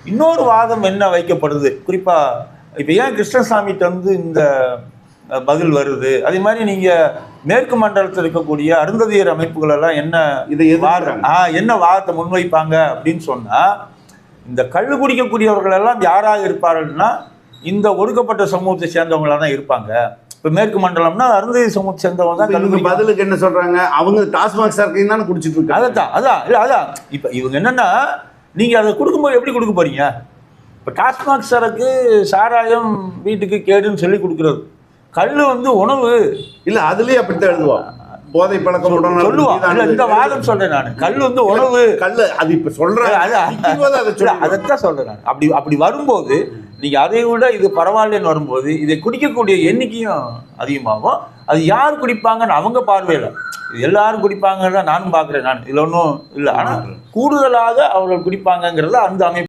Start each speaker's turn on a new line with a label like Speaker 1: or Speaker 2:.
Speaker 1: இன்னொரு வாதம் என்ன வைக்கப்படுது, குறிப்பாக இப்போ ஏன் கிருஷ்ணசாமிகிட்ட வந்து இந்த பதில் வருது, அதே மாதிரி நீங்கள் மேற்கு மண்டலத்தில் இருக்கக்கூடிய அருந்ததியர் அமைப்புகள் எல்லாம் என்ன வாதத்தை முன்வைப்பாங்க அப்படின்னு சொன்னால், இந்த கள்ளு குடிக்கக்கூடியவர்கள் எல்லாம் யாராக இருப்பார்கள்னா இந்த ஒடுக்கப்பட்ட சமூகத்தை சேர்ந்தவங்களாக தான் இருப்பாங்க. இப்போ மேற்கு மண்டலம்னா அருந்ததி சமூகத்தை சேர்ந்தவங்க தான் கல்லு.
Speaker 2: பதிலுக்கு என்ன சொல்கிறாங்க, அவங்க டாஸ்மாக் சரக்கையும் தானே குடிச்சிட்டு இருக்காங்க.
Speaker 1: அதான் இப்போ இவங்க என்னென்னா, நீங்கள் அதை கொடுக்கும்போது எப்படி கொடுக்க போறீங்க? இப்போ டாஸ்மாக் சரக்கு சாராயம் வீட்டுக்கு கேடுன்னு சொல்லி கொடுக்குறது, கல் வந்து உணவு இல்லை, அதுலேயே அப்படித்தான் எழுதுவான். போதை பழக்கம் சொல்லுவான். இந்த வாதம் சொல்றேன் நான், கல் வந்து உணவு, கல் அது இப்ப சொல்றேன், அதைத்தான் சொல்றேன் நான். அப்படி வரும்போது நீங்க அதை விட இது பரவாயில்லன்னு வரும்போது இதை குடிக்கக்கூடிய எண்ணிக்கையும் அதிகமாகும். அது யார் குடிப்பாங்கன்னு அவங்க பார்வையில எல்லாரும் குடிப்பாங்கன்னு நானும் பார்க்குறேன். நான் இதில் ஒன்றும் இல்லை, ஆனால் கூடுதலாக அவர்கள் குடிப்பாங்கங்கிறத அந்த அமைப்பு